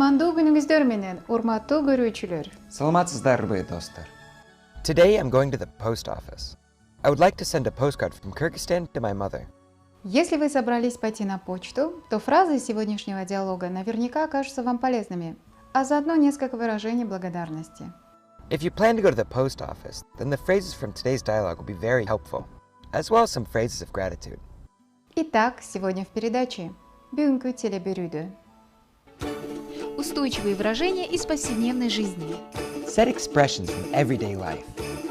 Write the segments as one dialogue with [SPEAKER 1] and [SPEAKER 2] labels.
[SPEAKER 1] Кутмандуу күнүңүздөр менен, урматтуу көрүүчүлөр.
[SPEAKER 2] Саламатсыздарбы, достор?
[SPEAKER 3] Today I'm going to the post office. I would like to send a postcard from Kyrgyzstan to my mother.
[SPEAKER 1] Если вы собрались пойти на почту, то фразы сегодняшнего диалога наверняка окажутся вам полезными, а заодно несколько выражений благодарности.
[SPEAKER 3] If you plan to go to the post office, then the phrases from today's dialogue will be very helpful, as well as some phrases of gratitude.
[SPEAKER 1] Итак, сегодня в передаче «Бүгүнкү телеберүүдө».
[SPEAKER 4] Устойчивые выражения из повседневной жизни.
[SPEAKER 2] Set expressions from everyday life.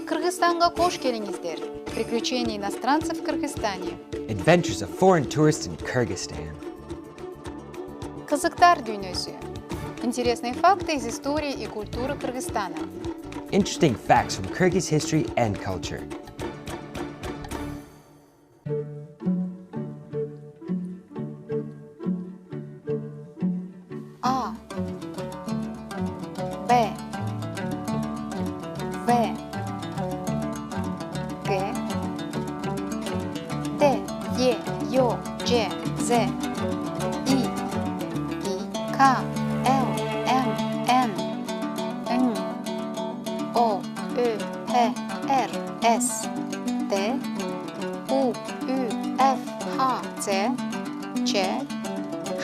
[SPEAKER 1] Кыргызстанга кош келиңиздер. Приключения иностранцев в Кыргызстане.
[SPEAKER 2] Adventures of foreign tourists in Kyrgyzstan.
[SPEAKER 1] Кызыктар дүйнөсү. Интересные факты из истории и культуры Кыргызстана.
[SPEAKER 2] Interesting facts from Kyrgyz history and culture.
[SPEAKER 1] А, Б, В, Г, Д, Е, Ё, Ж, З, И, К, Л, М, Н, Н, О, Ö, П, Р, С, Т, У, Ü, Ф, Х, Ц, Ч,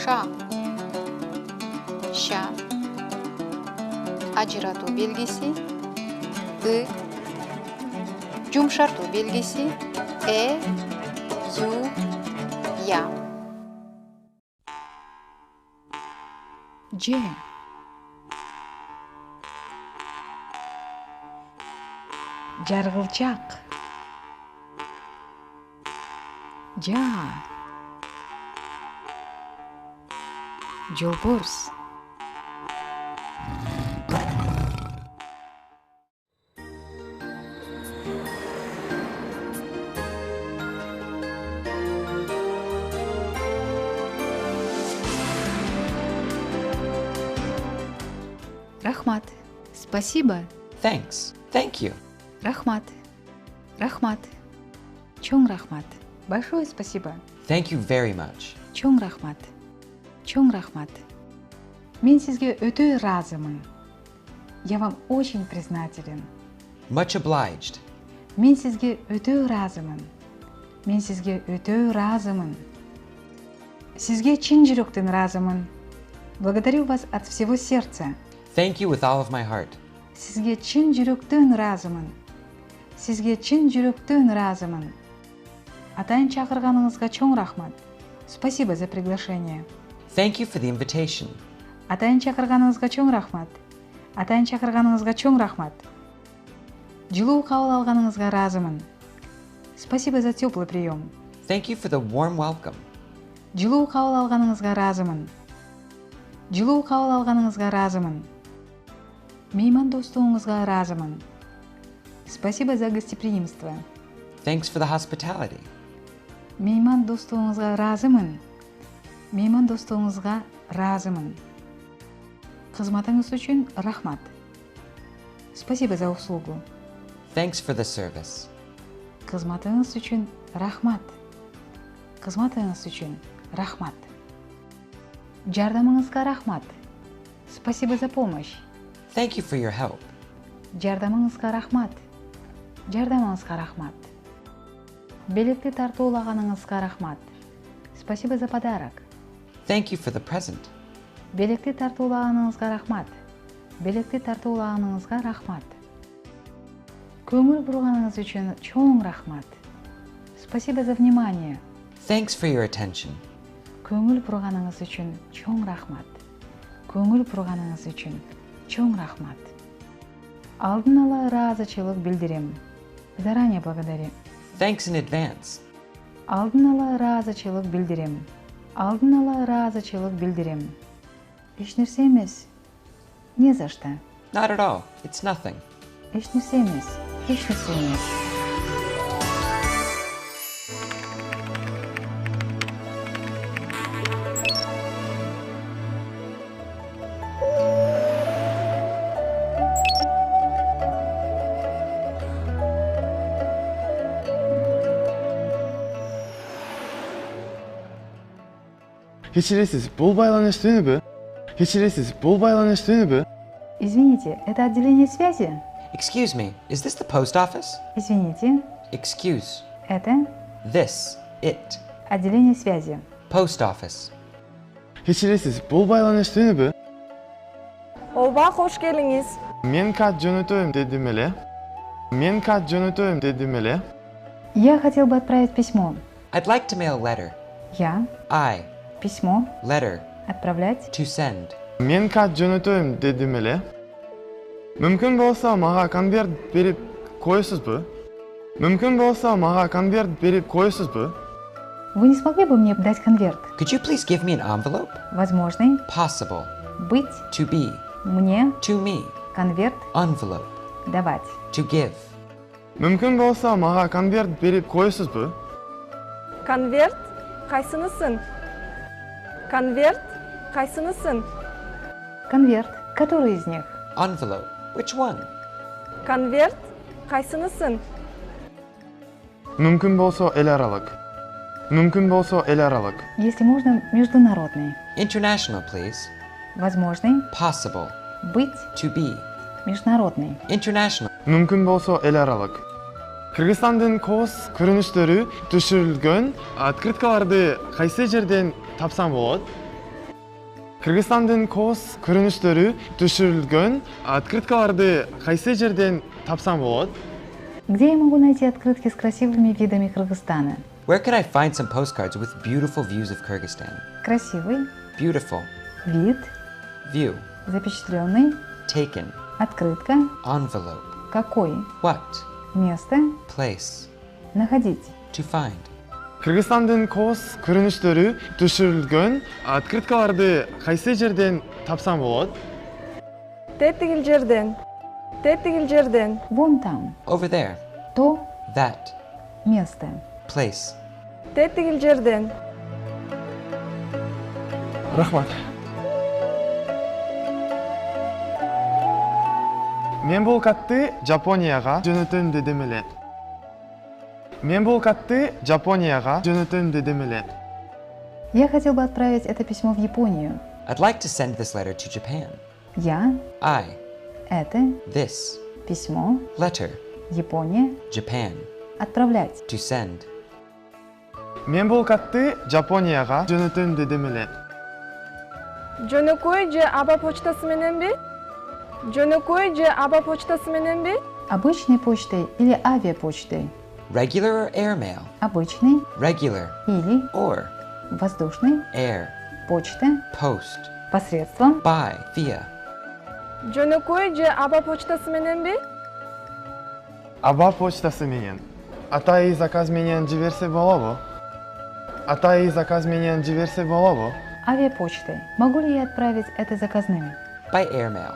[SPEAKER 1] Ш. Ша, ажыратуу белгиси, ы, жумшартуу белгиси, ю, я. Ж, жаргылчак, жа, жолборс. Рахмат. Спасибо.
[SPEAKER 2] Thanks. Thank you.
[SPEAKER 1] Рахмат. Рахмат. Чоң рахмат. Большое спасибо.
[SPEAKER 2] Thank you very much.
[SPEAKER 1] Чоң рахмат. Чоң рахмат. Мен сизге өтө ыраазымын. Я вам очень признателен.
[SPEAKER 2] Much obliged.
[SPEAKER 1] Мен сизге өтө ыраазымын. Мен сизге өтө ыраазымын. Сизге чын жүрөктөн ыраазымын. Благодарю вас от всего сердца.
[SPEAKER 2] Thank you with all of my heart.
[SPEAKER 1] Сизге чын жүрөктөн ыраазымын. Сизге чын жүрөктөн ыраазымын. Атайын чакырганыңызга чоң рахмат. Спасибо за приглашение.
[SPEAKER 2] Thank you for the invitation.
[SPEAKER 1] Атайын чакырганыңызга чоң рахмат. Атайын чакырганыңызга чоң рахмат. Жылуу кабыл алганыңызга ыраазымын. Спасибо за теплый прием.
[SPEAKER 2] Thank you for the warm welcome.
[SPEAKER 1] Жылуу кабыл алганыңызга ыраазымын. Жылуу кабыл алганыңызга ыраазымын. Меймандостугуңузга ыраазымын. Спасибо за гостеприимство.
[SPEAKER 2] Thanks for the hospitality.
[SPEAKER 1] Меймандостугуңузга ыраазымын. Меймандостугуңузга ыраазымын. Кызматыңыз үчүн рахмат. Спасибо за услугу.
[SPEAKER 2] Thanks for the service.
[SPEAKER 1] Кызматыңыз үчүн рахмат. Кызматыңыз үчүн рахмат. Жардамыңызга рахмат. Спасибо за помощь.
[SPEAKER 2] Thank you for your help.
[SPEAKER 1] Жардамыңызга рахмат. Жардамыңызга рахмат. Белекти тартуулаганыңызга рахмат. Спасибо за подарок.
[SPEAKER 2] Thank you for the present.
[SPEAKER 1] Белекти тартуулаганыңызга рахмат. Белекти тартуулаганыңызга рахмат. Көңүл бурганыңыз үчүн чоң рахмат. Спасибо за внимание.
[SPEAKER 2] Thanks for your attention.
[SPEAKER 1] Көңүл бурганыңыз үчүн чоң рахмат. Көңүл бурганыңыз үчүн чоң рахмат. Алдын ала ыраазычылык билдирем. Заранее благодарю.
[SPEAKER 2] Thanks in advance.
[SPEAKER 1] Алдын ала ыраазычылык билдирем. Алдын ала ыраазычылык билдирем. Эч нерсе эмес. Не за что.
[SPEAKER 2] Not at all. It's nothing.
[SPEAKER 1] Эч нерсе эмес. Эч нерсе эмес.
[SPEAKER 5] Кечиресиз, бул байланыш түнүбү? Кечиресиз, бул байланыш түнүбү?
[SPEAKER 1] Извините, это отделение связи?
[SPEAKER 2] Excuse me, is this the post office?
[SPEAKER 1] Извините,
[SPEAKER 2] Excuse.
[SPEAKER 1] это
[SPEAKER 2] This. It.
[SPEAKER 1] отделение связи.
[SPEAKER 2] Post office.
[SPEAKER 5] Кечиресиз, бул байланыш түнүбү?
[SPEAKER 6] Ооба, кош келиңиз.
[SPEAKER 5] Мен кат жөнөтөм дедим эле. Мен кат жөнөтөм дедим эле.
[SPEAKER 1] Я хотел бы отправить письмо.
[SPEAKER 2] I'd like to mail a letter.
[SPEAKER 1] Я.
[SPEAKER 2] I.
[SPEAKER 1] Письмо.
[SPEAKER 2] Letter.
[SPEAKER 1] Отправлять.
[SPEAKER 2] To send.
[SPEAKER 5] Мен кат жөнөтөм дедим эле. Мүмкүн болсо мага конверт берип коесузбу? Мүмкүн болсо мага конверт берип коесузбу?
[SPEAKER 1] Вы не смогли бы мне дать конверт?
[SPEAKER 2] Could you please give me an envelope?
[SPEAKER 1] Возможный.
[SPEAKER 2] Possible.
[SPEAKER 1] Быть.
[SPEAKER 2] To be.
[SPEAKER 1] Мне.
[SPEAKER 2] To me.
[SPEAKER 1] Конверт.
[SPEAKER 2] Envelope.
[SPEAKER 1] Давать.
[SPEAKER 2] To give.
[SPEAKER 5] Мүмкүн болсо мага конверт берип коесузбу?
[SPEAKER 6] Конверт, кайсынысын? Конверт, кайсынысын?
[SPEAKER 1] Конверт. Который из них?
[SPEAKER 2] Envelope. Which one?
[SPEAKER 6] Конверт, кайсынысын?
[SPEAKER 5] Мүмкүн болсо эл аралык. Мүмкүн болсо эл аралык.
[SPEAKER 1] Если можно, международный.
[SPEAKER 2] International, please.
[SPEAKER 1] Возможный.
[SPEAKER 2] Possible.
[SPEAKER 1] Быть.
[SPEAKER 2] To be.
[SPEAKER 1] Международный.
[SPEAKER 2] International.
[SPEAKER 5] Мүмкүн болсо эл аралык. Кыргызстандын кооз көрүнүштөрү түшүрүлгөн открыткаларды кайсы жерден тапсам болот? Кыргызстандын кооз көрүнүштөрү түшүрүлгөн открыткаларды кайсы жерден тапсам болот?
[SPEAKER 1] Где я могу найти открытки с красивыми видами Кыргызстана?
[SPEAKER 2] Where can I find some postcards with beautiful views of Kyrgyzstan?
[SPEAKER 1] Красивый.
[SPEAKER 2] Beautiful.
[SPEAKER 1] Вид.
[SPEAKER 2] View.
[SPEAKER 1] Запечатленный.
[SPEAKER 2] Taken.
[SPEAKER 1] Открытка.
[SPEAKER 2] Envelope.
[SPEAKER 1] Какой?
[SPEAKER 2] What?
[SPEAKER 1] Место.
[SPEAKER 2] Place.
[SPEAKER 1] Находить.
[SPEAKER 2] To find.
[SPEAKER 5] Кыргызстандын кооз көрүнүштөрү түшүрүлгөн открыткаларды кайсы жерден тапсам болот?
[SPEAKER 6] Тетигил жерден. Тетигил жерден.
[SPEAKER 1] Вон там.
[SPEAKER 2] Over there.
[SPEAKER 1] То
[SPEAKER 2] That.
[SPEAKER 1] место.
[SPEAKER 2] Place.
[SPEAKER 6] Тетигил жерден.
[SPEAKER 5] Рахмат. Мен бул катты Жапонияга жөнөтөм дедим эле. Мен бул катты Жапонияга жөнөтөм дедим эле.
[SPEAKER 1] Я хотел бы отправить это письмо в Японию.
[SPEAKER 2] I'd like to send this letter to Japan.
[SPEAKER 1] Я.
[SPEAKER 2] I.
[SPEAKER 1] Это.
[SPEAKER 2] This.
[SPEAKER 1] Письмо.
[SPEAKER 2] Letter.
[SPEAKER 1] Япония.
[SPEAKER 2] Japan.
[SPEAKER 1] Отправлять.
[SPEAKER 2] To send.
[SPEAKER 5] Мен бул катты Жапонияга жөнөтөм дедим эле.
[SPEAKER 6] Жөнөкөй же аба почтасы мененби? Жөнөкөй же аба почтасы мененби?
[SPEAKER 1] Обычной почтой или авиапочтой?
[SPEAKER 2] Regular or airmail?
[SPEAKER 1] Обычный
[SPEAKER 2] Regular.
[SPEAKER 1] или
[SPEAKER 2] Or.
[SPEAKER 1] воздушный.
[SPEAKER 2] Air.
[SPEAKER 1] Почта.
[SPEAKER 2] Post.
[SPEAKER 1] Посредством.
[SPEAKER 2] By. Via.
[SPEAKER 6] Жөнөкөй же аба почтасы мененби?
[SPEAKER 5] Аба почтасы менен. Атайы заказ менен жиберсе болобу? Атайы заказ менен жиберсе болобу?
[SPEAKER 1] Авиапочтой. Могу ли я отправить это заказным?
[SPEAKER 2] By airmail.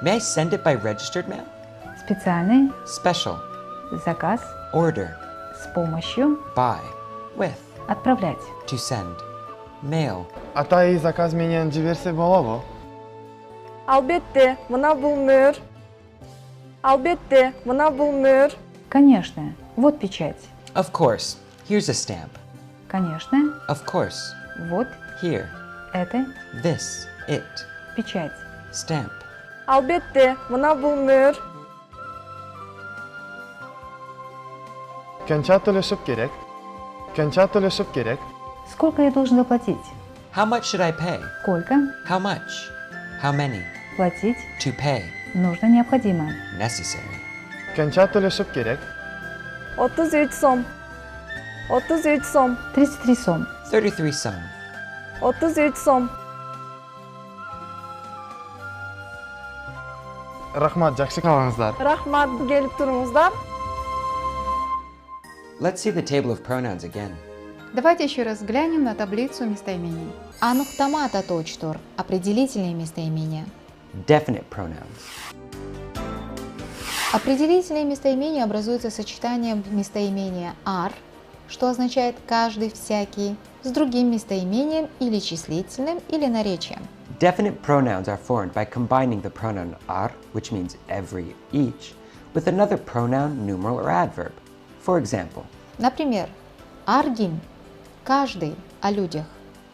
[SPEAKER 2] May I send it by registered mail?
[SPEAKER 1] Специальный
[SPEAKER 2] Special.
[SPEAKER 1] заказ
[SPEAKER 2] Order.
[SPEAKER 1] с помощью
[SPEAKER 2] By. With.
[SPEAKER 1] отправлять.
[SPEAKER 2] To send. Mail.
[SPEAKER 5] Атайы заказ менен жиберсе болобу?
[SPEAKER 6] Албетте, мына бул мөр. Албетте, мына бул мөр.
[SPEAKER 1] Конечно. Вот печать.
[SPEAKER 2] Of course. Here's a stamp.
[SPEAKER 1] Конечно.
[SPEAKER 2] Of course.
[SPEAKER 1] Вот
[SPEAKER 2] Here.
[SPEAKER 1] это
[SPEAKER 2] This. It.
[SPEAKER 1] печать.
[SPEAKER 2] Stamp.
[SPEAKER 6] Албетте, мына бул мөр.
[SPEAKER 5] Канча төлөшүп керек? Канча төлөшүп керек?
[SPEAKER 1] Сколько я должен заплатить?
[SPEAKER 2] How much should I pay?
[SPEAKER 1] Сколько?
[SPEAKER 2] How much? How many?
[SPEAKER 1] Платить
[SPEAKER 2] To pay.
[SPEAKER 1] нужно, необходимо.
[SPEAKER 2] Necessary.
[SPEAKER 5] Канча төлөшүп керек?
[SPEAKER 6] 33 сом. 33 сом.
[SPEAKER 1] 33 сом.
[SPEAKER 2] 33 some.
[SPEAKER 6] 33 сом.
[SPEAKER 5] Рахмат, жакшы калыңыздар.
[SPEAKER 6] Рахмат, келип туруңуздар.
[SPEAKER 2] Let's see the table of pronouns again.
[SPEAKER 4] Давайте еще раз взглянем на таблицу местоимений. Ануктама таточтор – определительные местоимения.
[SPEAKER 2] Definite pronouns.
[SPEAKER 4] Определительные местоимения образуются сочетанием местоимения «ар», что означает «каждый», «всякий», с другим местоимением или числительным, или наречием.
[SPEAKER 2] Definite pronouns are formed by combining the pronoun ar, which means every, each, with another pronoun, numeral, or adverb. For example,
[SPEAKER 4] Например, «аргим» – «каждый», о людях,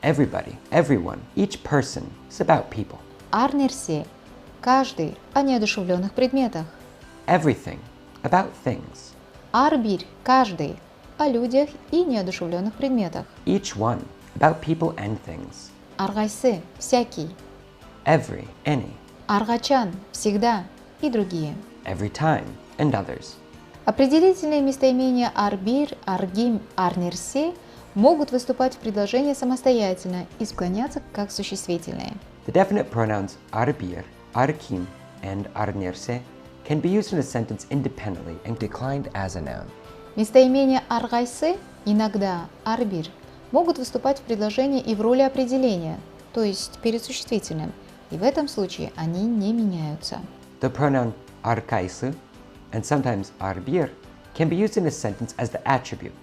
[SPEAKER 2] everybody, everyone, each person. It's about people.
[SPEAKER 4] Ар нерсе – каждый о неодушевленных предметах.
[SPEAKER 2] Everything, about things.
[SPEAKER 4] Ар бир – каждый о людях и неодушевленных предметах.
[SPEAKER 2] Each one, about people and things.
[SPEAKER 4] Аргайсы – всякий.
[SPEAKER 2] Every, any.
[SPEAKER 4] Аргачан – всегда и другие.
[SPEAKER 2] Every time, and others.
[SPEAKER 4] Определительные местоимения арбир, аргим, арнерсе могут выступать в предложении самостоятельно и склоняться как существительные.
[SPEAKER 2] The definite pronouns arbir, arkim, and arnerse can be used in a sentence independently and
[SPEAKER 3] Declined as a noun.
[SPEAKER 4] Местоимения аргайсы, иногда арбир, могут выступать в предложении и в роли определения, то есть перед существительным, и в этом случае они не меняются.
[SPEAKER 2] The pronoun arkaisu and sometimes arbir can be used in a sentence as the attribute,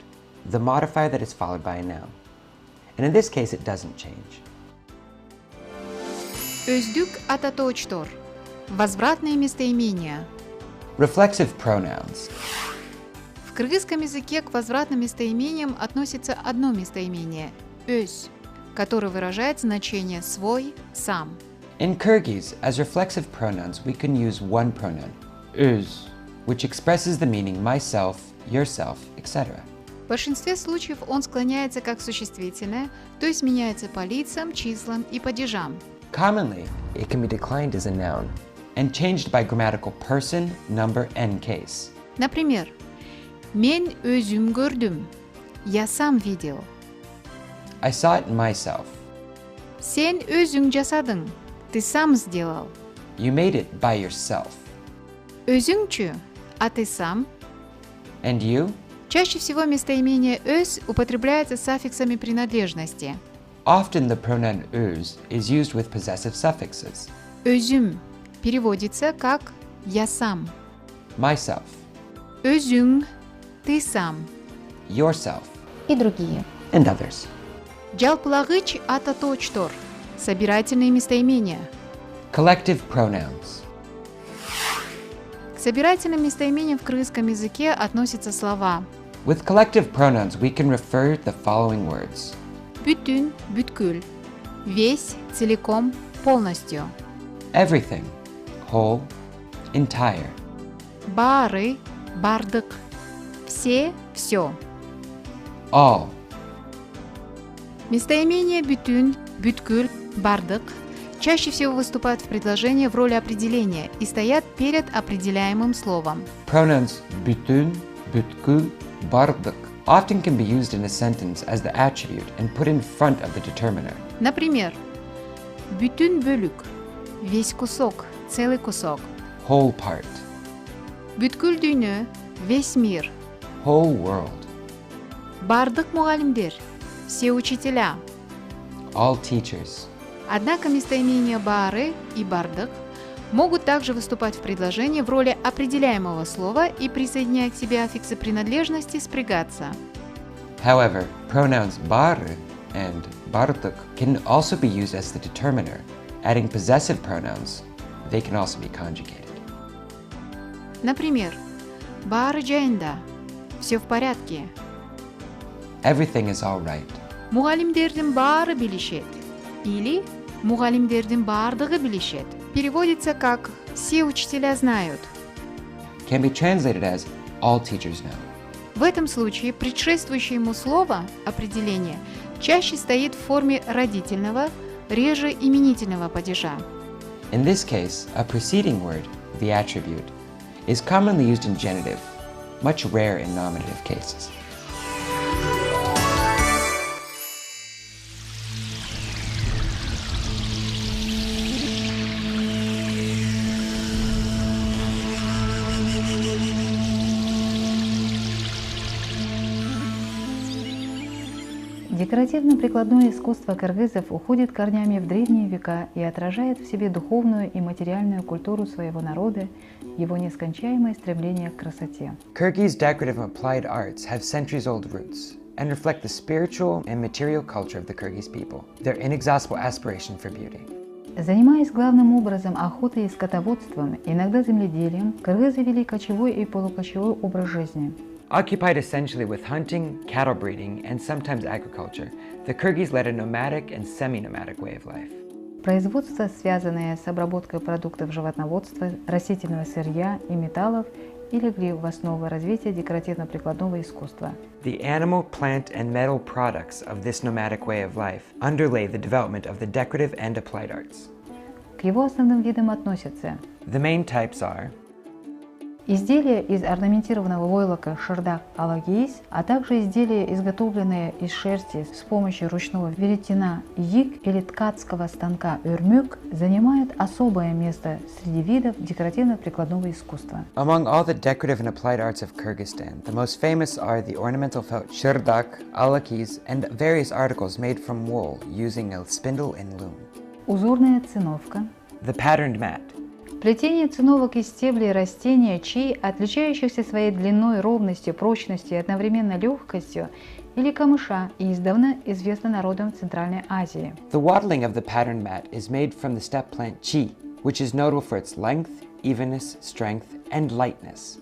[SPEAKER 2] the modifier that is followed by a noun. And in this case, it doesn't change.
[SPEAKER 1] Өздүк ататоочтор. Возвратные местоимения.
[SPEAKER 2] Reflexive pronouns.
[SPEAKER 1] В кыргызском языке к возвратным местоимениям относится одно местоимение – «өз», которое выражает значение «свой», «сам».
[SPEAKER 2] In Kyrgyz, as reflexive pronouns, we can use one pronoun, öz, which expresses the meaning myself, yourself, etc.
[SPEAKER 1] В большинстве случаев он склоняется как существительное, то есть меняется по лицам, числам и падежам.
[SPEAKER 2] Commonly,
[SPEAKER 3] It can be declined as a noun.
[SPEAKER 2] and changed by grammatical person, number, and case.
[SPEAKER 1] Например, «Мен өзүм көрдүм», «Я сам видел»,
[SPEAKER 2] I saw it myself.
[SPEAKER 1] «Сен өзүң жасадың», «Ты сам сделал»,
[SPEAKER 2] You made it by yourself.
[SPEAKER 1] «Өзүңчү», «А ты сам».
[SPEAKER 2] And you?
[SPEAKER 1] Чаще всего местоимение «өз» употребляется с аффиксами принадлежности.
[SPEAKER 2] Often the pronoun öz is used with possessive suffixes.
[SPEAKER 1] «Өзүм» переводится как «я сам»,
[SPEAKER 2] Myself,
[SPEAKER 1] «Өзүң», «ты сам».
[SPEAKER 2] yourself,
[SPEAKER 4] И другие.
[SPEAKER 2] and others.
[SPEAKER 1] Жалпылагыч ататоочтор. Собирательные местоимения.
[SPEAKER 2] Collective pronouns.
[SPEAKER 1] К собирательным местоимениям в кыргызском языке относятся слова
[SPEAKER 2] With collective pronouns, we can refer the following words.
[SPEAKER 1] «бүтүн», «бүткүл», «весь», «целиком», «полностью»,
[SPEAKER 2] Everything, whole, entire.
[SPEAKER 1] «баары», «бардык», «все», «всё».
[SPEAKER 2] All.
[SPEAKER 1] Местоимения «бүтүн», «бүткүл», «бардык» чаще всего выступают в предложении в роли определения и стоят перед определяемым словом.
[SPEAKER 2] Pronouns bütün, bütkül, bardık often can be used in a sentence as the attribute and put in front of the determiner.
[SPEAKER 1] Например, «бүтүн бөлүк», «весь кусок», «целый кусок»,
[SPEAKER 2] Whole part,
[SPEAKER 1] «бүткүл дүйнө», «весь мир»,
[SPEAKER 2] whole world,
[SPEAKER 1] «бардык мугалимдер», «все учителя».
[SPEAKER 2] all teachers.
[SPEAKER 1] Однако местоимения «баары» и «бардык» могут также выступать в предложении в роли определяемого слова и, присоединяя к себе аффиксы принадлежности, спрягаться.
[SPEAKER 2] However, pronouns barı and bardık can also be used as the determiner. Adding possessive pronouns, they can also be conjugated.
[SPEAKER 1] Например, «баары жайында», «все в порядке»,
[SPEAKER 2] Everything is all right.
[SPEAKER 1] «мугалимдердин баары билишет» или «мугалимдердин баардыгы билишет» переводится как «все учителя знают».
[SPEAKER 2] Can be translated as all teachers know.
[SPEAKER 1] В этом случае предшествующее ему слово, определение, чаще стоит в форме родительного, реже именительного падежа.
[SPEAKER 2] In this case, a preceding word, the attribute, is commonly used in genitive, much rare in nominative cases.
[SPEAKER 1] Декоративно-прикладное искусство кыргызов уходит корнями в древние века и отражает в себе духовную и материальную культуру своего народа, его нескончаемое стремление к красоте.
[SPEAKER 2] Kyrgyz decorative and applied arts have centuries-old roots and reflect the spiritual and material culture of the Kyrgyz people, their inexhaustible aspiration for beauty.
[SPEAKER 1] Занимаясь главным образом охотой и скотоводством, иногда земледелием, кыргызы вели кочевой и полукочевой образ жизни.
[SPEAKER 2] Occupied essentially with hunting, cattle breeding, and sometimes agriculture, the Kyrgyz led a nomadic and semi-nomadic way of life.
[SPEAKER 1] Производство, связанное с обработкой продуктов животноводства, растительного сырья и металлов, и легли в основу развития декоративно-прикладного искусства.
[SPEAKER 2] The animal, plant, and metal products of this nomadic way of life underlay the development of the decorative and applied arts.
[SPEAKER 1] К его основным видам относятся
[SPEAKER 2] The main types are
[SPEAKER 1] изделия из орнаментированного войлока шардак алагиис, а также изделия, изготовленные из шерсти с помощью ручного веретена йик или ткацкого станка өрмюк, занимают особое место среди видов декоративно-прикладного искусства.
[SPEAKER 3] Among all the decorative and applied arts of Kyrgyzstan, the most famous are the ornamental felt shirdak, alakis, and various articles made from wool using a spindle and loom.
[SPEAKER 1] Узорная циновка,
[SPEAKER 2] the patterned mat,
[SPEAKER 1] плетение циновок из стеблей растения чи, отличающихся своей длиной, ровностью, прочностью и одновременно легкостью, или камыша, и издавна известно народам Центральной Азии.
[SPEAKER 2] The wattling of the patterned mat is made from the steppe plant chi, which is notable for its length, evenness, strength, and lightness.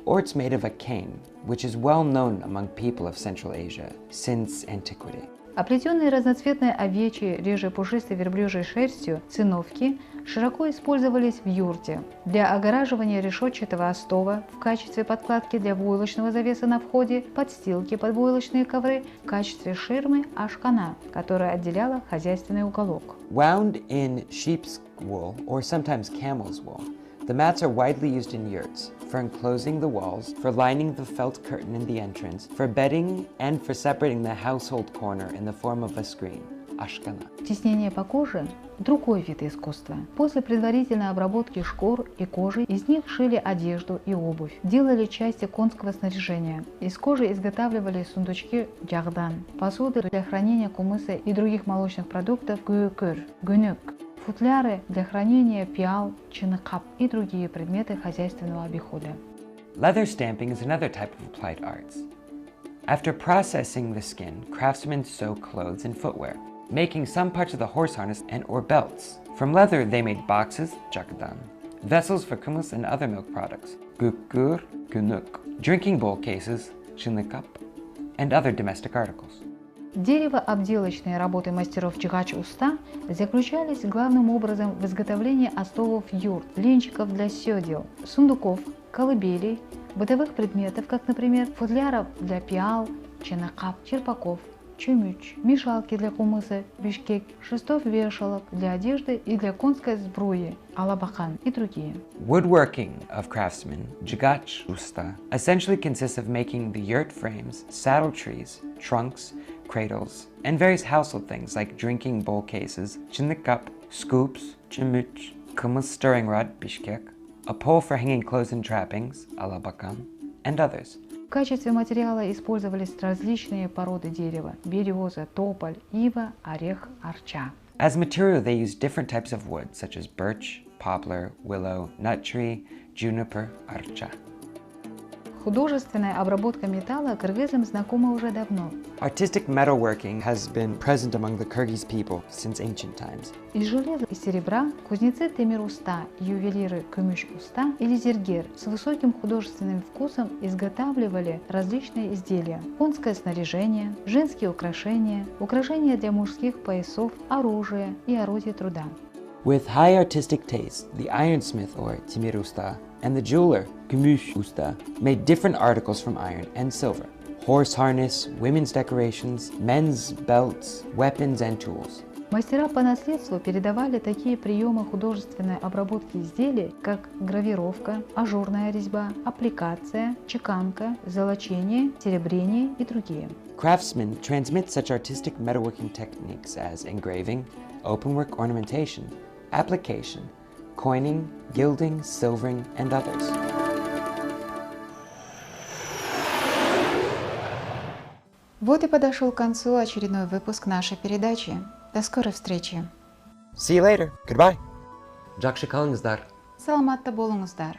[SPEAKER 2] Or it's made of a cane, which is well known among people of Central Asia since antiquity.
[SPEAKER 1] Оплетенные разноцветной овечьей, реже пушистой верблюжьей шерстью циновки широко использовались в юрте для огораживания решетчатого остова, в качестве подкладки для войлочного завеса на входе, подстилки под войлочные ковры, в качестве ширмы ашкана, которая отделяла хозяйственный уголок.
[SPEAKER 2] Wound in sheep's wool or sometimes camel's wool, the mats are widely used in yurts for enclosing the walls, for lining the felt curtain in the entrance, for bedding, and for separating the household corner in the form of a screen, ashkana.
[SPEAKER 1] Тиснение по коже – другой вид искусства. После предварительной обработки шкур и кожи из них шили одежду и обувь, делали части конского снаряжения. Из кожи изготавливали сундучки джагдан, посуды для хранения кумыса и других молочных продуктов гюкыр, гүнюк, футляры для хранения пиал, чиныкап и другие предметы хозяйственного обихода.
[SPEAKER 2] Leather stamping is another type of applied arts. After processing the skin, craftsmen sew clothes and footwear, making some parts of the horse harness and or belts. From leather, they made boxes, jakdan, vessels for kumus and other milk products, gukur, gunuk, drinking bowl cases, shinlikap, and other domestic articles.
[SPEAKER 1] Дерево-обделочные работы мастеров чигач-уста заключались главным образом в изготовлении остовов юрт, ленчиков для сёдел, сундуков, колыбелей, бытовых предметов, как, например, футляров для пиал, чинакап, черпаков, чумюч, мешалки для кумыса, бишкек, шестов-вешалок для одежды и для конской сбруи, алабахан и другие.
[SPEAKER 2] Woodworking of craftsmen, jigach usta, essentially consists of making the yurt frames, saddle trees, trunks, cradles, and various household things like drinking bowl cases, chinnikap, scoops, chimuch, kumus stirring rod, bishkek, a pole for hanging clothes and trappings, alabakan, and others.
[SPEAKER 1] В качестве материала использовались различные породы дерева – береза, тополь, ива, орех, арча.
[SPEAKER 2] As material, they used different types of wood, such as birch, poplar, willow, nut tree, juniper, archa.
[SPEAKER 1] Художественная обработка металла кыргызам знакома уже давно.
[SPEAKER 3] Artistic metalworking has been present among the Kyrgyz people since ancient times.
[SPEAKER 1] Из железа и серебра кузнецы темир-уста, ювелиры күмүш-уста или зергер с высоким художественным вкусом изготавливали различные изделия: конское снаряжение, женские украшения, украшения для мужских поясов, оружие и орудия труда.
[SPEAKER 2] With high artistic taste, the ironsmith or timir usta and the jeweler, gümüş usta, made different articles from iron and silver: horse harness, women's decorations, men's belts, weapons and tools.
[SPEAKER 1] Мастера по наследству передавали такие приемы художественной обработки изделий, как гравировка, ажурная резьба, аппликация, чеканка, золочение, серебрение и другие.
[SPEAKER 2] Craftsmen transmit such artistic metalworking techniques as engraving, openwork ornamentation, application, coining, gilding, silvering, and others.
[SPEAKER 4] Вот и подошел к концу очередной выпуск нашей передачи. До скорой встречи.
[SPEAKER 3] See you later. Goodbye.
[SPEAKER 2] Жақсы қалыңыздар.
[SPEAKER 4] Саламатта болыңыздар.